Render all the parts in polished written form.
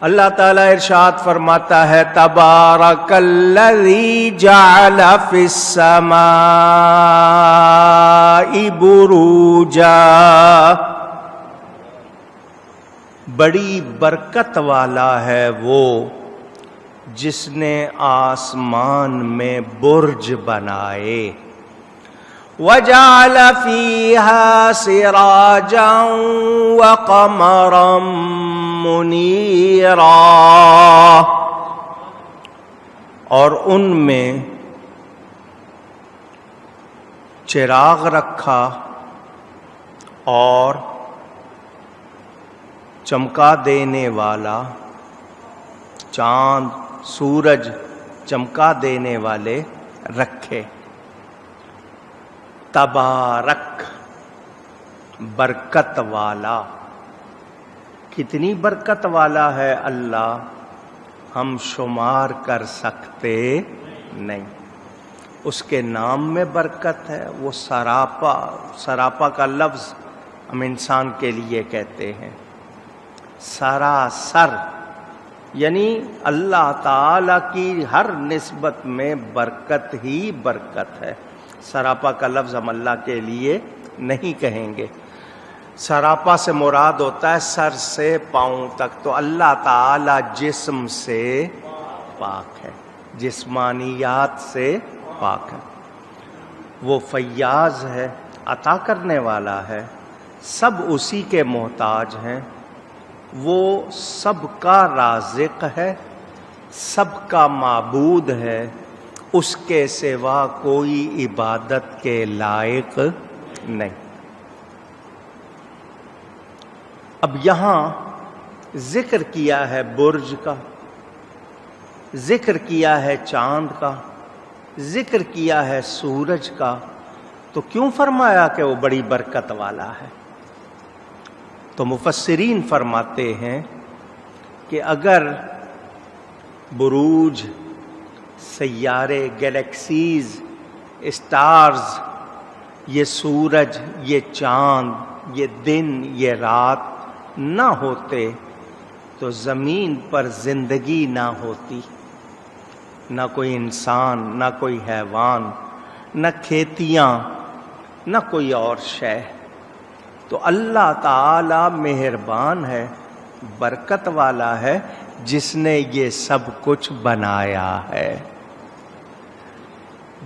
اللہ تعالیٰ ارشاد فرماتا ہے تبارک الذی جعل فی السماء بروجا، بڑی برکت والا ہے وہ جس نے آسمان میں برج بنائے، وَجَعَلَ فِيهَا سِرَاجًا وَقَمَرًا مُنِيرًا، اور ان میں چراغ رکھا اور چمکا دینے والا، چاند سورج چمکا دینے والے رکھے۔ تبارک، برکت والا، کتنی برکت والا ہے اللہ، ہم شمار کر سکتے نہیں۔ اس کے نام میں برکت ہے، وہ سراپا، سراپا کا لفظ ہم انسان کے لیے کہتے ہیں، سراسر، یعنی اللہ تعالی کی ہر نسبت میں برکت ہی برکت ہے۔ سراپا کا لفظ ہم اللہ کے لیے نہیں کہیں گے۔ سراپا سے مراد ہوتا ہے سر سے پاؤں تک، تو اللہ تعالی جسم سے پاک ہے، جسمانیات سے پاک ہے، وہ فیاض ہے، عطا کرنے والا ہے، سب اسی کے محتاج ہیں، وہ سب کا رازق ہے، سب کا معبود ہے، اس کے سوا کوئی عبادت کے لائق نہیں۔ اب یہاں ذکر کیا ہے برج کا، ذکر کیا ہے چاند کا، ذکر کیا ہے سورج کا، تو کیوں فرمایا کہ وہ بڑی برکت والا ہے؟ تو مفسرین فرماتے ہیں کہ اگر بروج، سیارے، گیلیکسیز، اسٹارز، یہ سورج، یہ چاند، یہ دن، یہ رات نہ ہوتے تو زمین پر زندگی نہ ہوتی، نہ کوئی انسان، نہ کوئی حیوان، نہ کھیتیاں، نہ کوئی اور شے۔ تو اللہ تعالی مہربان ہے، برکت والا ہے، جس نے یہ سب کچھ بنایا ہے۔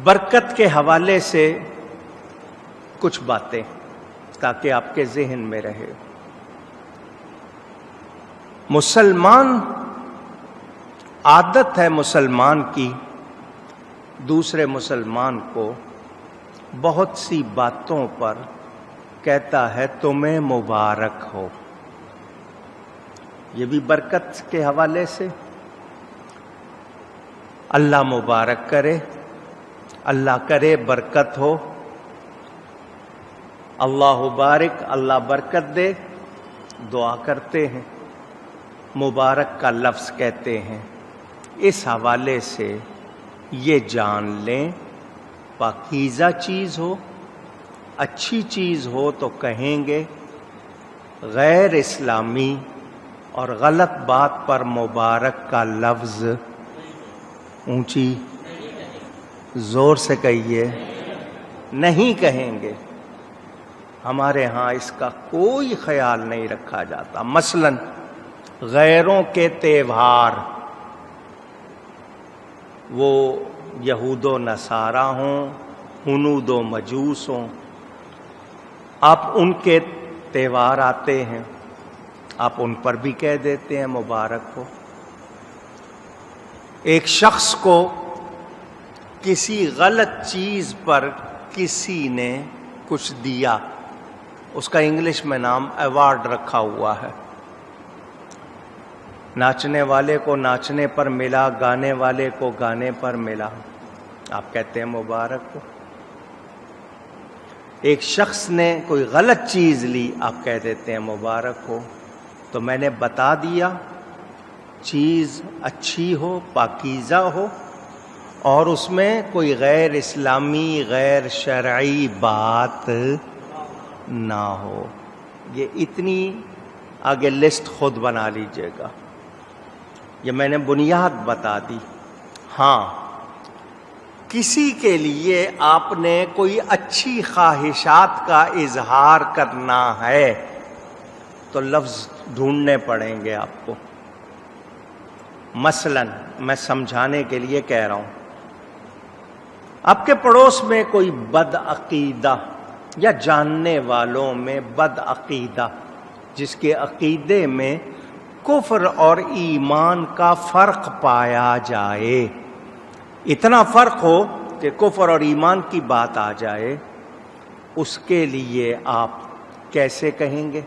برکت کے حوالے سے کچھ باتیں تاکہ آپ کے ذہن میں رہے۔ مسلمان، عادت ہے مسلمان کی دوسرے مسلمان کو بہت سی باتوں پر کہتا ہے تمہیں مبارک ہو، یہ بھی برکت کے حوالے سے، اللہ مبارک کرے، اللہ کرے برکت ہو، اللہ بارک، اللہ برکت دے، دعا کرتے ہیں، مبارک کا لفظ کہتے ہیں۔ اس حوالے سے یہ جان لیں پاکیزہ چیز ہو، اچھی چیز ہو تو کہیں گے، غیر اسلامی اور غلط بات پر مبارک کا لفظ اونچی زور سے کہیے، نہیں کہیں گے۔ ہمارے ہاں اس کا کوئی خیال نہیں رکھا جاتا۔ مثلا غیروں کے تہوار، وہ یہود و نصارہ ہوں، ہنود و مجوس ہوں، آپ ان کے تہوار آتے ہیں، آپ ان پر بھی کہہ دیتے ہیں مبارک ہو۔ ایک شخص کو کسی غلط چیز پر کسی نے کچھ دیا، اس کا انگلش میں نام ایوارڈ رکھا ہوا ہے۔ ناچنے والے کو ناچنے پر ملا، گانے والے کو گانے پر ملا، آپ کہتے ہیں مبارک ہو۔ ایک شخص نے کوئی غلط چیز لی، آپ کہہ دیتے ہیں مبارک ہو۔ تو میں نے بتا دیا، چیز اچھی ہو، پاکیزہ ہو، اور اس میں کوئی غیر اسلامی، غیر شرعی بات نہ ہو۔ یہ اتنی آگے لسٹ خود بنا لیجئے گا۔ یہ میں نے بنیاد بتا دی۔ ہاں، کسی کے لیے آپ نے کوئی اچھی خواہشات کا اظہار کرنا ہے تو لفظ ڈھونڈنے پڑیں گے آپ کو۔ مثلاً میں سمجھانے کے لیے کہہ رہا ہوں، آپ کے پڑوس میں کوئی بد عقیدہ یا جاننے والوں میں بد عقیدہ، جس کے عقیدے میں کفر اور ایمان کا فرق پایا جائے، اتنا فرق ہو کہ کفر اور ایمان کی بات آ جائے، اس کے لیے آپ کیسے کہیں گے؟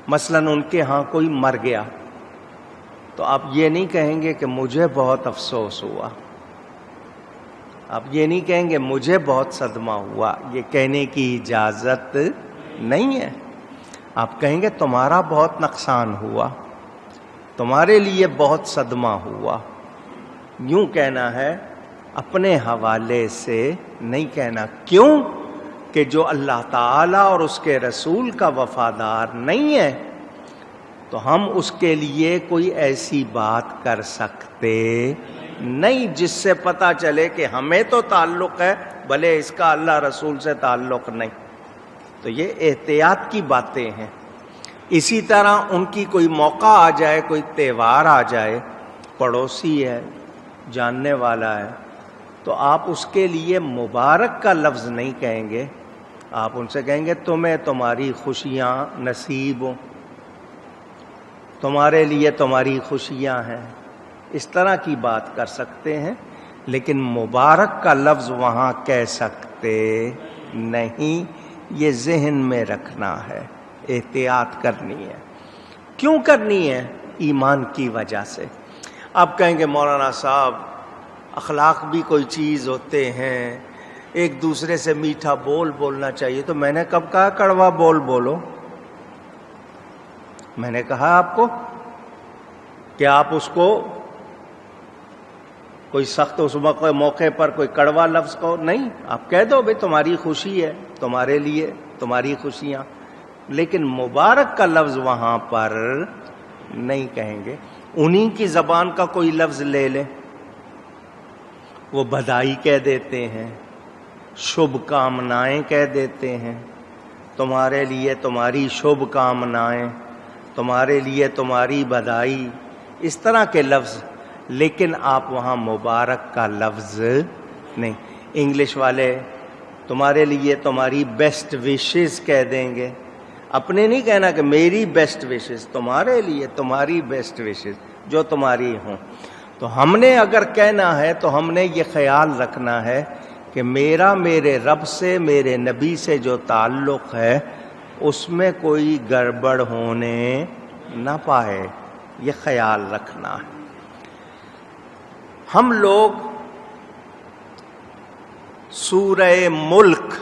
مثلاً ان کے ہاں کوئی مر گیا تو آپ یہ نہیں کہیں گے کہ مجھے بہت افسوس ہوا، آپ یہ نہیں کہیں گے مجھے بہت صدمہ ہوا، یہ کہنے کی اجازت نہیں ہے۔ آپ کہیں گے تمہارا بہت نقصان ہوا، تمہارے لیے بہت صدمہ ہوا۔ یوں کہنا ہے، اپنے حوالے سے نہیں کہنا۔ کیوں؟ کہ جو اللہ تعالیٰ اور اس کے رسول کا وفادار نہیں ہے تو ہم اس کے لیے کوئی ایسی بات کر سکتے نہیں جس سے پتہ چلے کہ ہمیں تو تعلق ہے بھلے اس کا اللہ رسول سے تعلق نہیں۔ تو یہ احتیاط کی باتیں ہیں۔ اسی طرح ان کی کوئی موقع آ جائے، کوئی تہوار آ جائے، پڑوسی ہے، جاننے والا ہے، تو آپ اس کے لیے مبارک کا لفظ نہیں کہیں گے، آپ ان سے کہیں گے تمہیں تمہاری خوشیاں نصیب ہوں، تمہارے لیے تمہاری خوشیاں ہیں، اس طرح کی بات کر سکتے ہیں، لیکن مبارک کا لفظ وہاں کہہ سکتے نہیں۔ یہ ذہن میں رکھنا ہے، احتیاط کرنی ہے۔ کیوں کرنی ہے؟ ایمان کی وجہ سے۔ آپ کہیں گے مولانا صاحب اخلاق بھی کوئی چیز ہوتے ہیں، ایک دوسرے سے میٹھا بول بولنا چاہیے، تو میں نے کب کہا کڑوا بول بولو؟ میں نے کہا آپ کو کہ آپ اس کو کوئی سخت اس موقع پر کوئی کڑوا لفظ کو نہیں، آپ کہہ دو بھئی تمہاری خوشی ہے، تمہارے لیے تمہاری خوشیاں، لیکن مبارک کا لفظ وہاں پر نہیں کہیں گے۔ انہی کی زبان کا کوئی لفظ لے لیں، وہ بدائی کہہ دیتے ہیں، شبھ کامنائیں کہہ دیتے ہیں، تمہارے لیے تمہاری شبھ کامنائیں، تمہارے لیے تمہاری بدائی، اس طرح کے لفظ، لیکن آپ وہاں مبارک کا لفظ نہیں۔ انگلش والے تمہارے لیے تمہاری بیسٹ وشز کہہ دیں گے، اپنے نہیں کہنا کہ میری بیسٹ وشز، تمہارے لیے تمہاری بیسٹ وشز جو تمہاری ہوں۔ تو ہم نے اگر کہنا ہے تو ہم نے یہ خیال رکھنا ہے کہ میرا میرے رب سے، میرے نبی سے جو تعلق ہے اس میں کوئی گڑبڑ ہونے نہ پائے، یہ خیال رکھنا ہے۔ ہم لوگ سورہ ملک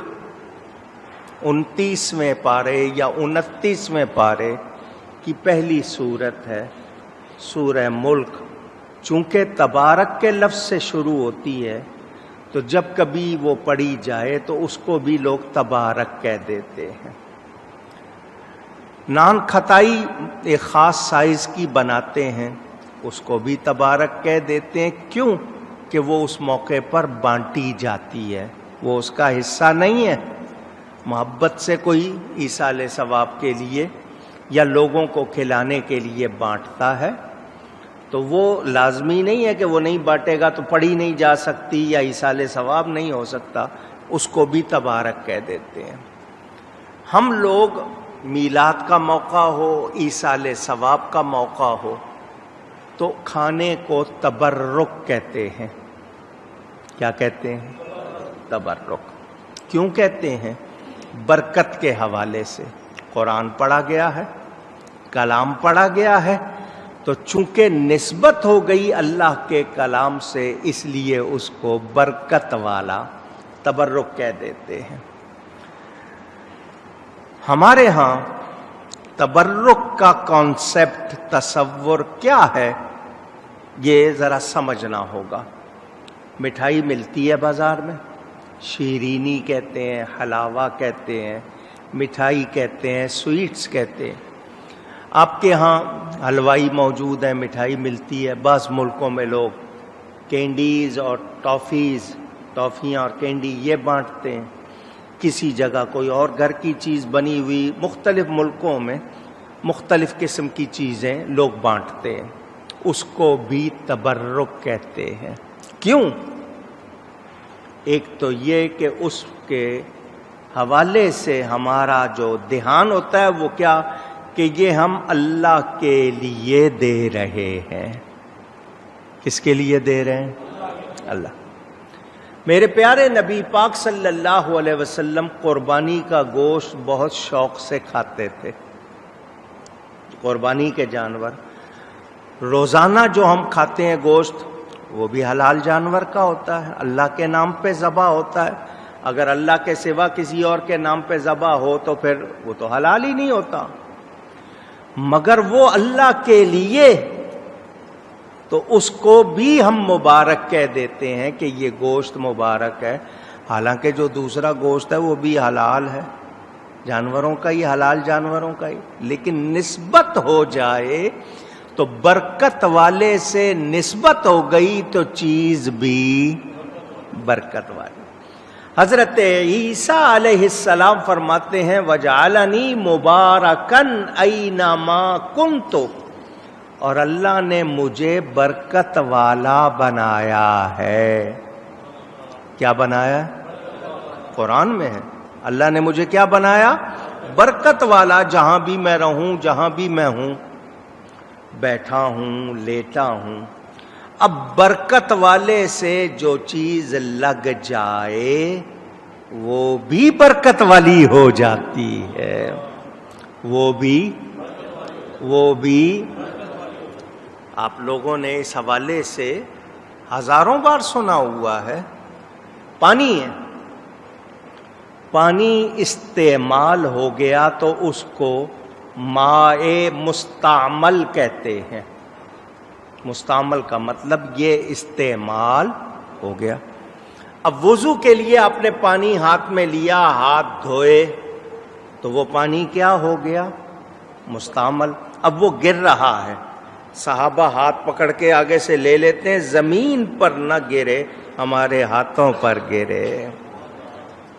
29ویں پارے یا 29ویں پارے کی پہلی سورت ہے سورہ ملک، چونکہ تبارک کے لفظ سے شروع ہوتی ہے تو جب کبھی وہ پڑھی جائے تو اس کو بھی لوگ تبارک کہہ دیتے ہیں۔ نان کھتائی ایک خاص سائز کی بناتے ہیں، اس کو بھی تبارک کہہ دیتے ہیں۔ کیوں؟ کہ وہ اس موقع پر بانٹی جاتی ہے، وہ اس کا حصہ نہیں ہے۔ محبت سے کوئی ایصال ثواب کے لیے یا لوگوں کو کھلانے کے لیے بانٹتا ہے تو وہ لازمی نہیں ہے کہ وہ نہیں بانٹے گا تو پڑھی نہیں جا سکتی یا ایصال ثواب نہیں ہو سکتا، اس کو بھی تبارک کہہ دیتے ہیں۔ ہم لوگ میلاد کا موقع ہو، ایصال ثواب کا موقع ہو تو کھانے کو تبرک کہتے ہیں۔ کیا کہتے ہیں؟ تبرک۔ کیوں کہتے ہیں؟ برکت کے حوالے سے۔ قرآن پڑھا گیا ہے، کلام پڑھا گیا ہے، تو چونکہ نسبت ہو گئی اللہ کے کلام سے اس لیے اس کو برکت والا تبرک کہہ دیتے ہیں۔ ہمارے ہاں تبرک کا کانسیپٹ، تصور کیا ہے، یہ ذرا سمجھنا ہوگا۔ مٹھائی ملتی ہے بازار میں، شیرینی کہتے ہیں، حلاوہ کہتے ہیں، مٹھائی کہتے ہیں، سویٹس کہتے ہیں۔ آپ کے ہاں حلوائی موجود ہیں، مٹھائی ملتی ہے، بعض ملکوں میں لوگ کینڈیز اور ٹافیاں اور کینڈی یہ بانٹتے ہیں، کسی جگہ کوئی اور گھر کی چیز بنی ہوئی، مختلف ملکوں میں مختلف قسم کی چیزیں لوگ بانٹتے ہیں، اس کو بھی تبرک کہتے ہیں۔ کیوں؟ ایک تو یہ کہ اس کے حوالے سے ہمارا جو دھیان ہوتا ہے وہ کیا کہ یہ ہم اللہ کے لیے دے رہے ہیں۔ کس کے لیے دے رہے ہیں؟ اللہ۔ میرے پیارے نبی پاک صلی اللہ علیہ وسلم قربانی کا گوشت بہت شوق سے کھاتے تھے۔ قربانی کے جانور روزانہ جو ہم کھاتے ہیں گوشت، وہ بھی حلال جانور کا ہوتا ہے، اللہ کے نام پہ ذبح ہوتا ہے۔ اگر اللہ کے سوا کسی اور کے نام پہ ذبح ہو تو پھر وہ تو حلال ہی نہیں ہوتا، مگر وہ اللہ کے لیے، تو اس کو بھی ہم مبارک کہہ دیتے ہیں کہ یہ گوشت مبارک ہے، حالانکہ جو دوسرا گوشت ہے وہ بھی حلال ہے، جانوروں کا ہی، حلال جانوروں کا ہی، لیکن نسبت ہو جائے تو برکت والے سے نسبت ہو گئی تو چیز بھی برکت والی۔ حضرت عیسیٰ علیہ السلام فرماتے ہیں وَجَعَلَنِي مُبَارَكًا أَيْنَمَا كُنْتُ، اور اللہ نے مجھے برکت والا بنایا ہے۔ کیا بنایا؟ قرآن میں ہے، اللہ نے مجھے کیا بنایا؟ برکت والا۔ جہاں بھی میں رہوں، جہاں بھی میں ہوں، بیٹھا ہوں، لیٹا ہوں، اب برکت والے سے جو چیز لگ جائے وہ بھی برکت والی ہو جاتی ہے، وہ بھی آپ لوگوں نے اس حوالے سے ہزاروں بار سنا ہوا ہے۔ پانی ہے، پانی استعمال ہو گیا تو اس کو ماء مستعمل کہتے ہیں۔ مستعمل کا مطلب یہ استعمال ہو گیا۔ اب وضو کے لیے آپ نے پانی ہاتھ میں لیا، ہاتھ دھوئے، تو وہ پانی کیا ہو گیا؟ مستعمل۔ اب وہ گر رہا ہے، صحابہ ہاتھ پکڑ کے آگے سے لے لیتے ہیں، زمین پر نہ گرے، ہمارے ہاتھوں پر گرے۔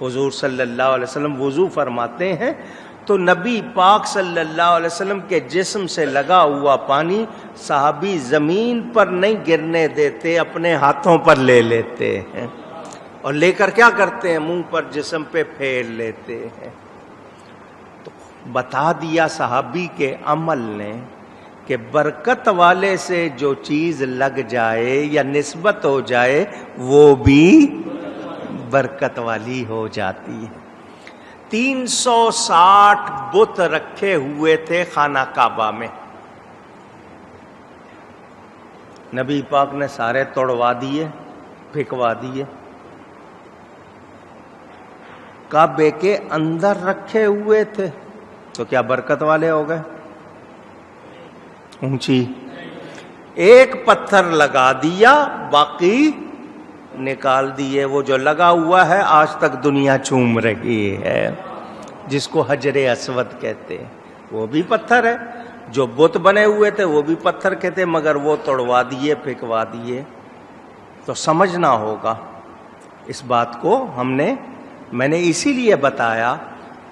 حضور صلی اللہ علیہ وسلم وضو فرماتے ہیں تو نبی پاک صلی اللہ علیہ وسلم کے جسم سے لگا ہوا پانی صحابی زمین پر نہیں گرنے دیتے، اپنے ہاتھوں پر لے لیتے ہیں، اور لے کر کیا کرتے ہیں؟ منہ پر، جسم پہ پھیر لیتے ہیں۔ تو بتا دیا صحابی کے عمل نے کہ برکت والے سے جو چیز لگ جائے یا نسبت ہو جائے وہ بھی برکت والی ہو جاتی ہے۔ 360 بت رکھے ہوئے تھے خانہ کعبہ میں، نبی پاک نے سارے توڑوا دیے، پھینکوا دیے۔ کعبے کے اندر رکھے ہوئے تھے تو کیا برکت والے ہو گئے؟ اونچی ایک پتھر لگا دیا، باقی نکال دیے۔ وہ جو لگا ہوا ہے آج تک دنیا چوم رہی ہے، جس کو حجر اسود کہتے ہیں، وہ بھی پتھر ہے۔ جو بت بنے ہوئے تھے وہ بھی پتھر کے تھے، مگر وہ توڑوا دیے، پھینکوا دیے۔ تو سمجھنا ہوگا اس بات کو۔ میں نے اسی لیے بتایا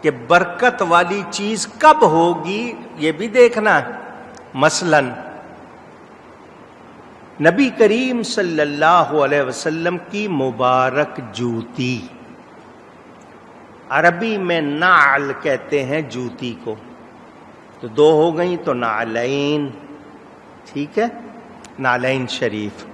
کہ برکت والی چیز کب ہوگی یہ بھی دیکھنا ہے۔ مثلا نبی کریم صلی اللہ علیہ وسلم کی مبارک جوتی، عربی میں نعل کہتے ہیں جوتی کو، تو دو ہو گئیں تو نعلین، ٹھیک ہے، نعلین شریف۔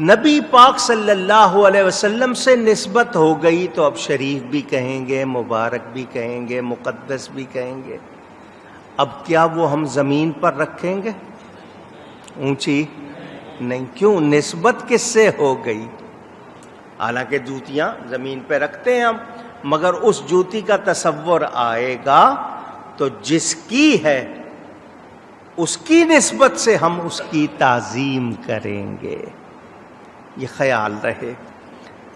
نبی پاک صلی اللہ علیہ وسلم سے نسبت ہو گئی تو اب شریف بھی کہیں گے، مبارک بھی کہیں گے، مقدس بھی کہیں گے۔ اب کیا وہ ہم زمین پر رکھیں گے؟ اونچی نہیں۔ کیوں؟ نسبت کس سے ہو گئی؟ حالانکہ جوتیاں زمین پہ رکھتے ہیں ہم، مگر اس جوتی کا تصور آئے گا تو جس کی ہے اس کی نسبت سے ہم اس کی تعظیم کریں گے۔ یہ خیال رہے۔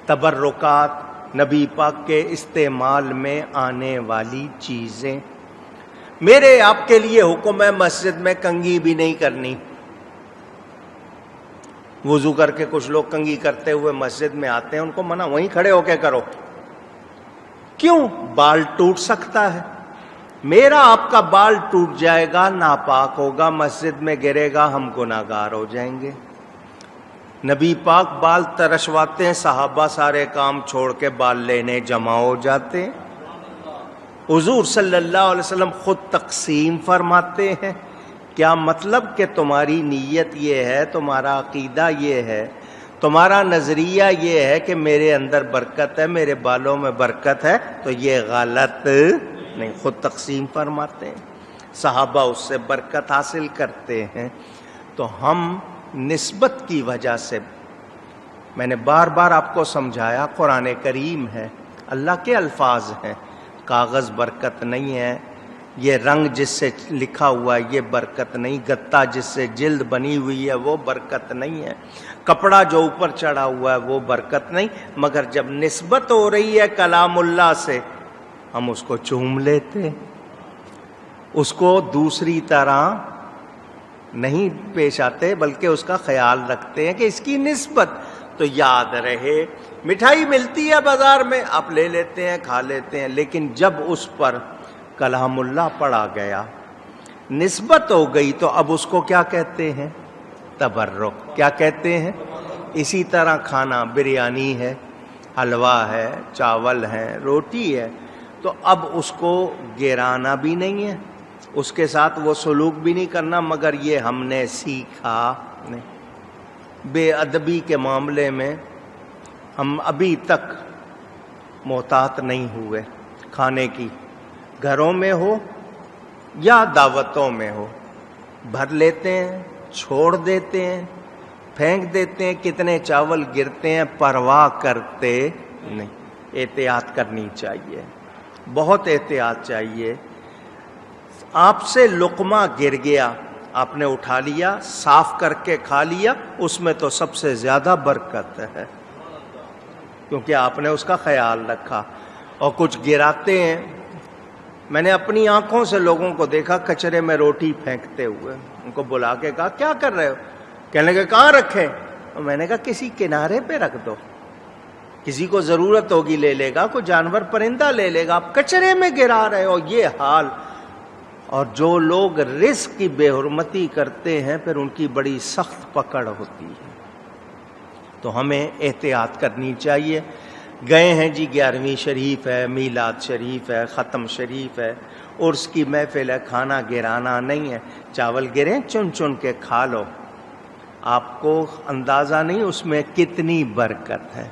تبرکات، نبی پاک کے استعمال میں آنے والی چیزیں، میرے آپ کے لیے حکم ہے مسجد میں کنگھی بھی نہیں کرنی. وضو کر کے کچھ لوگ کنگھی کرتے ہوئے مسجد میں آتے ہیں، ان کو منع وہیں کھڑے ہو کے کرو. کیوں؟ بال ٹوٹ سکتا ہے. میرا آپ کا بال ٹوٹ جائے گا، ناپاک ہوگا، مسجد میں گرے گا، ہم گناہگار ہو جائیں گے. نبی پاک بال ترشواتے ہیں، صحابہ سارے کام چھوڑ کے بال لینے جمع ہو جاتے ہیں. حضور صلی اللہ علیہ وسلم خود تقسیم فرماتے ہیں. کیا مطلب کہ تمہاری نیت یہ ہے، تمہارا عقیدہ یہ ہے، تمہارا نظریہ یہ ہے کہ میرے اندر برکت ہے، میرے بالوں میں برکت ہے، تو یہ غلط نہیں. خود تقسیم فرماتے ہیں، صحابہ اس سے برکت حاصل کرتے ہیں. تو ہم نسبت کی وجہ سے، میں نے بار بار آپ کو سمجھایا، قرآن کریم ہے، اللہ کے الفاظ ہیں. کاغذ برکت نہیں ہے، یہ رنگ جس سے لکھا ہوا ہے یہ برکت نہیں، گتا جس سے جلد بنی ہوئی ہے وہ برکت نہیں ہے، کپڑا جو اوپر چڑھا ہوا ہے وہ برکت نہیں. مگر جب نسبت ہو رہی ہے کلام اللہ سے، ہم اس کو چوم لیتے، اس کو دوسری طرح نہیں پیش آتے، بلکہ اس کا خیال رکھتے ہیں کہ اس کی نسبت تو یاد رہے. مٹھائی ملتی ہے بازار میں، آپ لے لیتے ہیں، کھا لیتے ہیں، لیکن جب اس پر کلام اللہ پڑھا گیا، نسبت ہو گئی، تو اب اس کو کیا کہتے ہیں؟ تبرک. کیا کہتے ہیں؟ اسی طرح کھانا، بریانی ہے، حلوہ ہے، چاول ہے، روٹی ہے، تو اب اس کو گرانا بھی نہیں ہے، اس کے ساتھ وہ سلوک بھی نہیں کرنا، مگر یہ ہم نے سیکھا نہیں. بے ادبی کے معاملے میں ہم ابھی تک محتاط نہیں ہوئے. کھانے کی، گھروں میں ہو یا دعوتوں میں ہو، بھر لیتے ہیں، چھوڑ دیتے ہیں، پھینک دیتے ہیں، کتنے چاول گرتے ہیں، پرواہ کرتے نہیں. احتیاط کرنی چاہیے، بہت احتیاط چاہیے. آپ سے لقمہ گر گیا، آپ نے اٹھا لیا، صاف کر کے کھا لیا، اس میں تو سب سے زیادہ برکت ہے، کیونکہ آپ نے اس کا خیال رکھا. اور کچھ گراتے ہیں، میں نے اپنی آنکھوں سے لوگوں کو دیکھا کچرے میں روٹی پھینکتے ہوئے. ان کو بلا کے کہا کیا کر رہے ہو؟ کہنے لگے کہاں رکھے؟ میں نے کہا کسی کنارے پہ رکھ دو، کسی کو ضرورت ہوگی لے لے گا، کوئی جانور پرندہ لے لے گا، آپ کچرے میں گرا رہے ہو. یہ حال. اور جو لوگ رزق کی بے حرمتی کرتے ہیں پھر ان کی بڑی سخت پکڑ ہوتی ہے. تو ہمیں احتیاط کرنی چاہیے. گئے ہیں جی 11ویں شریف ہے، میلاد شریف ہے، ختم شریف ہے، عرس کی محفل ہے، کھانا گرانا نہیں ہے. چاول گریں، چن چن کے کھا لو، آپ کو اندازہ نہیں اس میں کتنی برکت ہے.